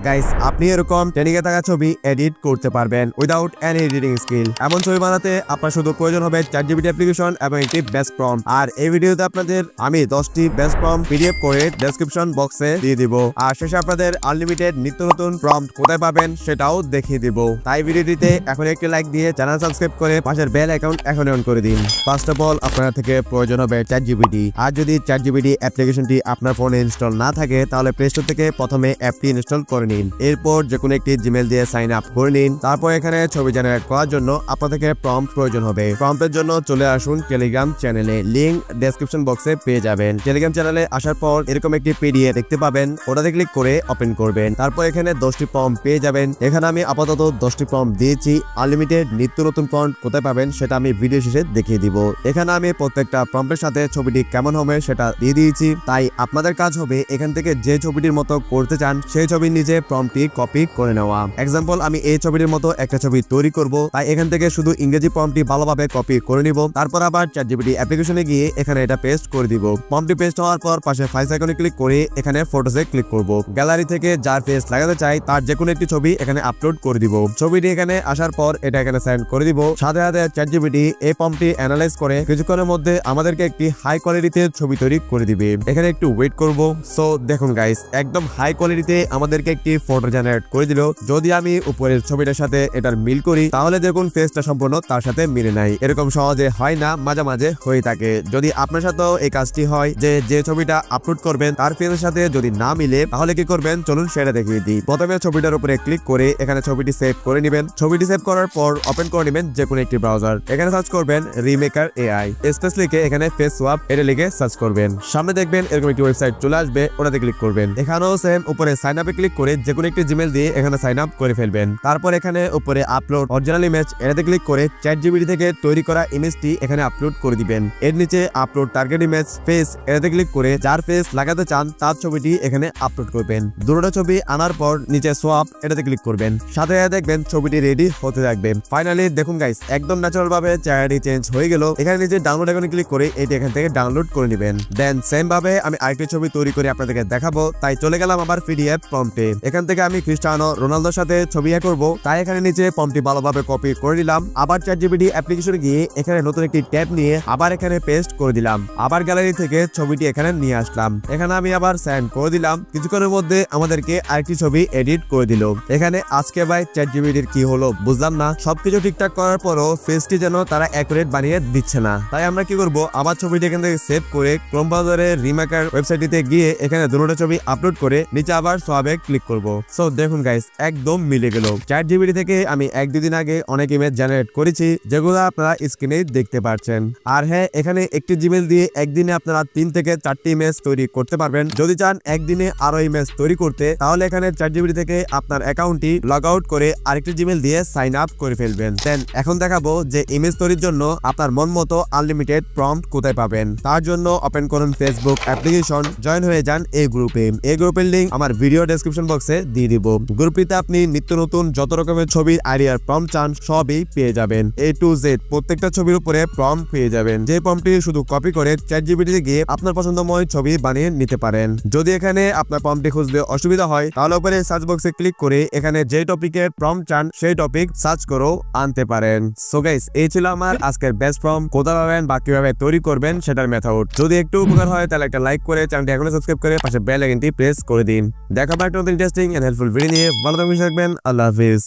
Guys আপনি এরকম training এ থাকা ছবি এডিট করতে পারবেন উইদাউট এনি এডিটিং স্কিল। এমন ছবি বানাতে আপনার শুধু প্রয়োজন হবে চ্যাটজিপিটি অ্যাপ্লিকেশন এবং একটি বেস্ট প্রম্পট। আর এই ভিডিওতে আপনাদের আমি 10টি বেস্ট প্রম্পট পিডিএফ করে ডেসক্রিপশন বক্সে দিয়ে দিব। আর শেষে আপনাদের আনলিমিটেড নিত্য নতুন প্রম্পট কোথায় পাবেন সেটাও দেখিয়ে দিব। তাই ভিডিওটিতে এখন একটি লাইক দিয়ে চ্যানেল সাবস্ক্রাইব করে পাশের বেল অ্যাকাউন্ট এখন অন করে দিন। ফার্স্ট অফ অল আপনার থেকে প্রয়োজন হবে চ্যাটজিপিটি। আর যদি চ্যাটজিপিটি অ্যাপ্লিকেশনটি আপনার ফোনে ইনস্টল না থাকে তাহলে প্লে স্টোর থেকে প্রথমে অ্যাপটি ইনস্টল করে নিন। এরপর যে কোনো একটি জিমেল দিয়ে সাইন আপ করে নিন। তারপর এখানে ছবি জেনারেট করার জন্য আপনার থেকে প্রম্পট প্রয়োজন হবে। প্রম্পটের জন্য চলে আসুন টেলিগ্রাম চ্যানেলে, লিংক ডেসক্রিপশন বক্সে পেয়ে যাবেন। টেলিগ্রাম চ্যানেলে আসার পর এরকম একটি পিডিএফ দেখতে পাবেন, ওটাতে ক্লিক করে ওপেন করবেন। তারপর এখানে 10টি প্রম্পট পেয়ে যাবেন। এখানে আমি আপাতত 10টি প্রম্পট দিয়েছি। আনলিমিটেড নিত্য নতুন প্রম্পট কোথায় পাবেন সেটা আমি ভিডিও শেষে দেখিয়ে দিব। এখানে আমি প্রত্যেকটা প্রম্পটের সাথে ছবিটি কেমন হবে সেটা দিয়ে দিয়েছি। তাই আপনাদের কাজ হবে এখান থেকে যে ছবিটির মতো করতে চান সেই ছবির নিচে প্রম্পটটি কপি করে নেওয়া। এক্সাম্পল আমি এই ছবিটির মতো একটা ছবি তৈরি করব, তাই এখান থেকে শুধু ইংরেজি প্রম্পটটি ভালোভাবে কপি করে নিব। তারপর আবার চ্যাটজিপিটি অ্যাপ্লিকেশনে গিয়ে এখানে এটা পেস্ট করে দিব। প্রম্পটটি পেস্ট হওয়ার পর পাশে ফাইলস আইকনে ক্লিক করে এখানে ফটোসে ক্লিক করব। গ্যালারি থেকে যার ফেস লাগাতে চাই তার যে কোনো একটি ছবি এখানে আপলোড করে দিব। ছবিটি এখানে আসার পর এটা এখানে সেন্ড করে দিব। সাথে সাথে চ্যাটজিপিটি এই প্রম্পটটি অ্যানালাইজ করে কিছুক্ষণের মধ্যে আমাদেরকে একটি হাই কোয়ালিটিতে ছবি তৈরি করে দিবে। এখানে একটু ওয়েট করব। সো দেখুন গাইস, একদম হাই কোয়ালিটিতে আমাদেরকে একটি ফটো জেনারেট করে দিল। যদি আমি উপরের ছবিটার সাথে এটার মিল করি তাহলে দেখুন ফেসটা সম্পূর্ণ তার সাথে মিলে নাই। এরকম সহজে হয় না, মাঝে মাঝে হয়ে থাকে। যদি আপনার সাথেও এই কাজটি হয় যে ছবিটা আপলোড করবেন তার ফেসের সাথে যদি না মিলে তাহলে কি করবেন চলুন সেটা দেখিয়ে দিই। প্রথমে ছবিটার উপরে ক্লিক করে এখানে ছবিটি সেভ করে নেবেন। ছবিটি সেভ করার পর ওপেন করে নেবেন যে কোনো একটি ব্রাউজার। এখানে সার্চ করবেন রিমেকার এআই, স্পেস লিখে এখানে ফেস সোয়াপ এটা লিখে সার্চ করবেন। সামনে দেখবেন এরকম একটি ওয়েবসাইট চলে আসবে, ওটাতে ক্লিক করবেন। এখানেও সেম উপরে সাইন আপে ক্লিক করে যে কোনো একটি জিমেল দিয়ে এখানে সাইন আপ করে ফেলবেন। তারপর এখানে উপরে আপলোড অরিজিনাল ইমেজ এটাতে ক্লিক করে চ্যাটজিপিটি থেকে তৈরি করা ইমেজটি এখানে আপলোড করে দিবেন। এর নিচে আপলোড টার্গেট ইমেজ ফেস এটাতে ক্লিক করে যার ফেস লাগাতে চান তার ছবিটি এখানে আপলোড করবেন। দুটো ছবি আনার পর নিচে সোয়াপ এটাতে ক্লিক করবেন। সাথে দেখবেন ছবিটি রেডি হতে থাকবে। ফাইনালি দেখুন গাইস, একদম ন্যাচারাল ভাবে চেহারাটি চেঞ্জ হয়ে গেল। এখানে নিচে ডাউনলোড আইকনে ক্লিক করে এটি এখান থেকে ডাউনলোড করে নেবেন। দেন সেম ভাবে আমি আরেকটি ছবি তৈরি করে আপনাদেরকে দেখাবো। তাই চলে গেলাম আবার পিডিএফ প্রম্পটে। এখান থেকে আমি ক্রিস্টিয়ানো রোনালদোর সাথে ছবি করব, তাই এখানে নিচে প্রম্পটটি ভালোভাবে কপি করে দিলাম। আবার চ্যাটজিপিটি অ্যাপ্লিকেশনে গিয়ে এখানে নতুন একটি ট্যাব নিয়ে আবার এখানে পেস্ট করে দিলাম। আবার গ্যালারি থেকে ছবিটি এখানে নিয়ে আসলাম। এখানে আমি আবার সেন্ড করে দিলাম। কিছুক্ষণের মধ্যে আমাদেরকে আরেকটি ছবি এডিট করে দিল। এখানে আজকে ভাই চ্যাটজিপিটির কি হলো বুঝলাম না। সবকিছু ঠিকঠাক করার পরও ফেসটি যেন তারা অ্যাকুরেট বানিয়ে দিচ্ছে না। তাই আমরা কি করব, আবার ছবিটি এখান থেকে সেভ করে ক্রোম ব্রাউজারে রিমেকার ওয়েবসাইটটিতে গিয়ে এখানে দুটো ছবি আপলোড করে নিচে আবার সোয়াবে ক্লিক করব। সো দেখুন গাইস, একদম মিলে গেল। চ্যাটজিপিটি থেকে আমি 1-2 দিন আগে অনেক ইমেজ জেনারেট করেছি যেগুলো আপনারা স্ক্রিনে দেখতে পাচ্ছেন। আর হ্যাঁ, এখানে একটি জিমেল দিয়ে একদিনে আপনারা 3 থেকে 4টি ইমেজ তৈরি করতে পারবেন। যদি চান একদিনে আরো ইমেজ তৈরি করতে তাহলে এখানে চ্যাটজিপিটি থেকে আপনার অ্যাকাউন্টটি লগ আউট করে আরেকটি জিমেল দিয়ে সাইন আপ করে ফেলবেন। দেন এখন দেখাবো যে ইমেজ তৈরির জন্য আপনার মন মতো আনলিমিটেড প্রম্পট কোথায় পাবেন। তার জন্য ওপেন করুন ফেসবুক অ্যাপ্লিকেশন, জয়েন হয়ে যান এই গ্রুপে। এই গ্রুপের লিংক আমার ভিডিও ডেসক্রিপশন বক্সে দিয়ে দিব। গ্রুপটিতে আপনি নিত্য নতুন যত রকমের ছবির আইডিয়ার প্রম্পট চান সবই পেয়ে যাবেন। A to Z প্রত্যেকটা ছবির উপরে প্রম্পট পেয়ে যাবেন। যে প্রম্পটটি শুধু কপি করে চ্যাটজিপিটিতে গিয়ে আপনার পছন্দময় ছবি বানিয়ে নিতে পারেন। যদি এখানে আপনার প্রম্পটটি খুঁজতে অসুবিধা হয় তাহলে উপরে সার্চ বক্সে ক্লিক করে এখানে যে টপিকের প্রম্পট চান সেই টপিক সার্চ করেও আনতে পারেন। সো গাইস, এই ছিল আমার আজকের বেস্ট প্রম্পট কোথায় পাবেন বা কিভাবে তৈরি করবেন সেটার মেথড। যদি একটু উপকার হয় তাহলে একটা লাইক করে চ্যানেলটি এখনো সাবস্ক্রাইব করে পাশে বেল আইকনটি প্রেস করে দিন। দেখা হবে একটা নতুন ইন্টারেস্টিং এন্ড হেল্পফুল ভিডিও নিয়ে। ভালো থাকবেন। আল্লাহ হাফেজ।